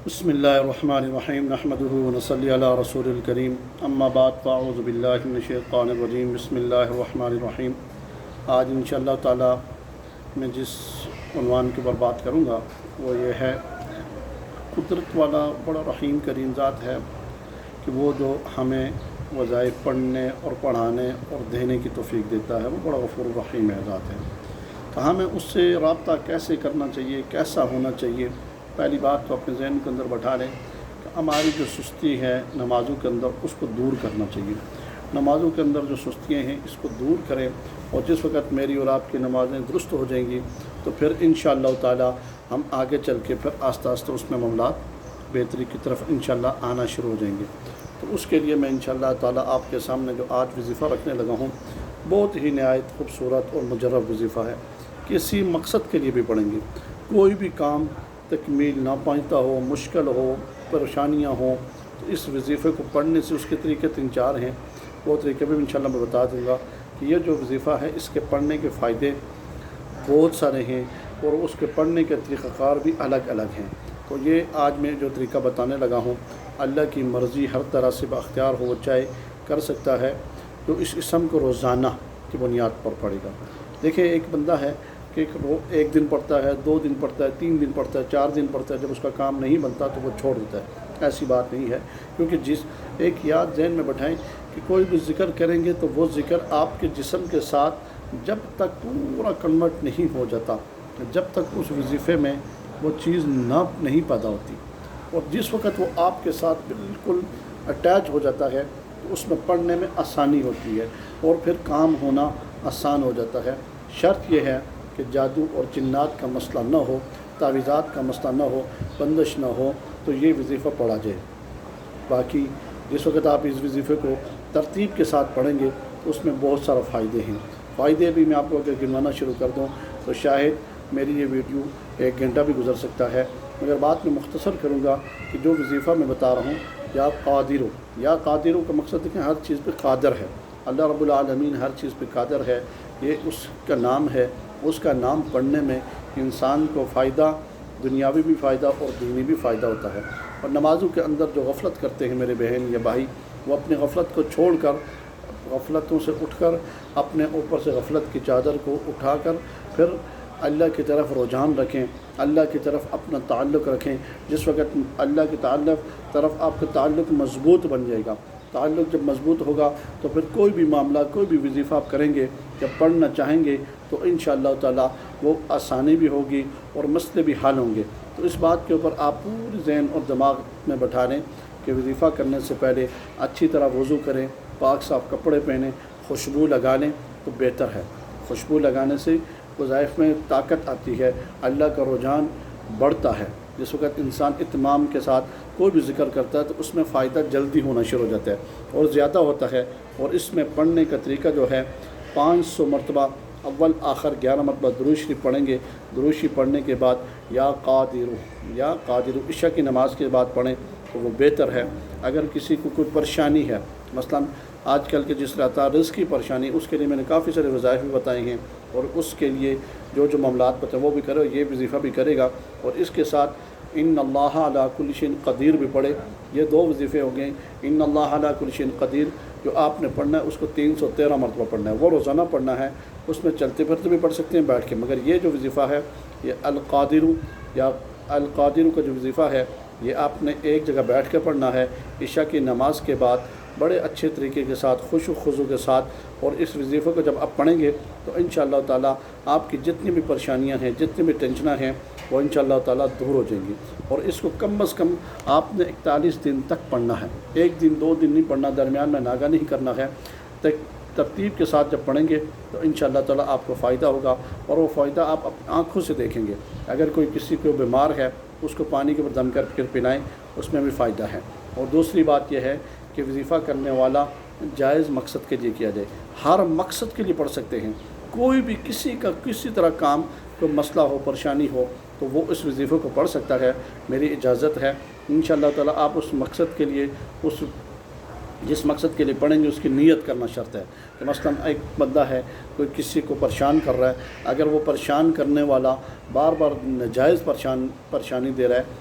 بسم اللہ الرحمن الرحیم نحمدہ ونصلی علی رسول الکریم اما بعد فاعوذ باللہ من الشیطان الرجیم بسم اللہ الرحمن الرحیم۔ آج انشاءاللہ تعالی میں جس عنوان کے اوپر بات کروں گا وہ یہ ہے، قدرت والا بڑا رحیم کریم ذات ہے کہ وہ جو ہمیں وظائف پڑھنے اور پڑھانے اور دینے کی توفیق دیتا ہے، وہ بڑا غفور الرحیم ذات ہے۔ تو ہمیں اس سے رابطہ کیسے کرنا چاہیے، کیسا ہونا چاہیے؟ پہلی بات تو اپنے ذہن کے اندر بٹھا لیں کہ ہماری جو سستی ہے نمازوں کے اندر، اس کو دور کرنا چاہیے۔ نمازوں کے اندر جو سستیاں ہیں اس کو دور کریں، اور جس وقت میری اور آپ کی نمازیں درست ہو جائیں گی تو پھر انشاءاللہ تعالی ہم آگے چل کے پھر آہستہ آہستہ اس میں معاملات بہتری کی طرف انشاءاللہ آنا شروع ہو جائیں گے۔ تو اس کے لیے میں انشاءاللہ تعالی آپ کے سامنے جو آج وظیفہ رکھنے لگا ہوں، بہت ہی نہایت خوبصورت اور مجرب وظیفہ ہے۔ کسی مقصد کے لیے بھی پڑھیں گے، کوئی بھی کام تکمیل نہ پہنچتا ہو، مشکل ہو، پریشانیاں ہوں، تو اس وظیفے کو پڑھنے سے اس کے طریقے 3-4 ہیں، وہ طریقے بھی انشاءاللہ میں بتا دوں گا کہ یہ جو وظیفہ ہے اس کے پڑھنے کے فائدے بہت سارے ہیں، اور اس کے پڑھنے کے طریقہ کار بھی الگ الگ ہیں۔ تو یہ آج میں جو طریقہ بتانے لگا ہوں، اللہ کی مرضی ہر طرح سے باختیار ہو چاہے کر سکتا ہے، تو اس اسم کو روزانہ کی بنیاد پر پڑھے گا۔ دیکھیں، ایک بندہ ہے کہ وہ 1 دن پڑھتا ہے، 2 دن پڑھتا ہے، 3 دن پڑھتا ہے، 4 دن پڑھتا ہے، جب اس کا کام نہیں بنتا تو وہ چھوڑ دیتا ہے۔ ایسی بات نہیں ہے، کیونکہ ایک یاد ذہن میں بٹھائیں کہ کوئی بھی ذکر کریں گے تو وہ ذکر آپ کے جسم کے ساتھ جب تک پورا کنورٹ نہیں ہو جاتا، جب تک اس وظیفے میں وہ چیز نہیں پیدا ہوتی، اور جس وقت وہ آپ کے ساتھ بالکل اٹیچ ہو جاتا ہے تو اس میں پڑھنے میں آسانی ہوتی ہے، اور پھر کام ہونا آسان ہو جاتا ہے۔ شرط یہ ہے کہ جادو اور جنات کا مسئلہ نہ ہو، تعویذات کا مسئلہ نہ ہو، بندش نہ ہو، تو یہ وظیفہ پڑھا جائے۔ باقی جس وقت آپ اس وظیفے کو ترتیب کے ساتھ پڑھیں گے تو اس میں بہت سارے فائدے ہیں۔ فائدے بھی میں آپ کو اگر گنوانا شروع کر دوں تو شاید میری یہ ویڈیو 1 گھنٹہ بھی گزر سکتا ہے، مگر بات میں مختصر کروں گا کہ جو وظیفہ میں بتا رہا ہوں، یا قادر ہو، یا قادر ہو کا مقصد دیکھیں، ہر چیز پہ قادر ہے، اللہ رب العالمین ہر چیز پہ قادر ہے، یہ اس کا نام ہے۔ اس کا نام پڑھنے میں انسان کو فائدہ، دنیاوی بھی فائدہ اور دینی بھی فائدہ ہوتا ہے۔ اور نمازوں کے اندر جو غفلت کرتے ہیں میرے بہن یا بھائی، وہ اپنی غفلت کو چھوڑ کر، غفلتوں سے اٹھ کر، اپنے اوپر سے غفلت کی چادر کو اٹھا کر پھر اللہ کی طرف رجحان رکھیں، اللہ کی طرف اپنا تعلق رکھیں۔ جس وقت اللہ کے طرف آپ کا تعلق مضبوط بن جائے گا، تعلق جب مضبوط ہوگا تو پھر کوئی بھی معاملہ، کوئی بھی وظیفہ آپ کریں گے، جب پڑھنا چاہیں گے تو انشاءاللہ تعالی وہ آسانی بھی ہوگی اور مسئلے بھی حل ہوں گے۔ تو اس بات کے اوپر آپ پوری ذہن اور دماغ میں بٹھا لیں کہ وظیفہ کرنے سے پہلے اچھی طرح وضو کریں، پاک صاف کپڑے پہنیں، خوشبو لگا لیں تو بہتر ہے۔ خوشبو لگانے سے وظائف میں طاقت آتی ہے، اللہ کا رجحان بڑھتا ہے۔ جس وقت انسان اہتمام کے ساتھ کوئی بھی ذکر کرتا ہے تو اس میں فائدہ جلدی ہونا شروع ہو جاتا ہے اور زیادہ ہوتا ہے۔ اور اس میں پڑھنے کا طریقہ جو ہے 500 مرتبہ اول آخر 11 مرتبہ درود شریف پڑھیں گے۔ درود شریف پڑھنے کے بعد یا قادر عشاء کی نماز کے بعد پڑھیں تو وہ بہتر ہے۔ اگر کسی کو کوئی پریشانی ہے، مثلا آج کل کے جس رہتا رزق کی پریشانی، اس کے لیے میں نے کافی سارے وظائف بھی بتائے ہیں، اور اس کے لیے جو معاملات بتائیں وہ بھی کرے، یہ وظیفہ بھی کرے گا، اور اس کے ساتھ ان اللہ علی کل شیء قدیر بھی پڑھے۔ یہ 2 وظیفے ہو گئے۔ ان اللہ علی کل شیء قدیر جو آپ نے پڑھنا ہے اس کو 313 مرتبہ پڑھنا ہے، وہ روزانہ پڑھنا ہے۔ اس میں چلتے پھرتے بھی پڑھ سکتے ہیں، بیٹھ کے، مگر یہ جو وظیفہ ہے، یہ القادر کا جو وظیفہ ہے، یہ آپ نے ایک جگہ بیٹھ کے پڑھنا ہے عشاء کی نماز کے بعد، بڑے اچھے طریقے کے ساتھ، خشوع خضوع کے ساتھ۔ اور اس وظیفے کو جب آپ پڑھیں گے تو انشاءاللہ تعالی آپ کی جتنی بھی پریشانیاں ہیں، جتنی بھی ٹینشنیں ہیں، وہ انشاءاللہ تعالی دور ہو جائیں گی۔ اور اس کو کم از کم آپ نے 41 دن تک پڑھنا ہے، 1 دن 2 دن نہیں پڑھنا، درمیان میں ناغہ نہیں کرنا ہے۔ ترتیب کے ساتھ جب پڑھیں گے تو انشاءاللہ تعالی آپ کو فائدہ ہوگا، اور وہ فائدہ آپ اپنی آنکھوں سے دیکھیں گے۔ اگر کوئی کسی کو بیمار ہے، اس کو پانی کے اوپر دم کر کے پلائیں، اس میں بھی فائدہ ہے۔ اور دوسری بات یہ ہے کہ وظیفہ کرنے والا جائز مقصد کے لیے کیا جائے، ہر مقصد کے لیے پڑھ سکتے ہیں۔ کوئی بھی کسی طرح کام، کوئی مسئلہ ہو، پریشانی ہو، تو وہ اس وظیفے کو پڑھ سکتا ہے، میری اجازت ہے۔ انشاءاللہ تعالی آپ اس مقصد کے لیے، جس مقصد کے لیے پڑھیں گے اس کی نیت کرنا شرط ہے۔ کہ مثلا ایک بندہ ہے، کوئی کسی کو پریشان کر رہا ہے، اگر وہ پریشان کرنے والا بار بار ناجائز پریشانی دے رہا ہے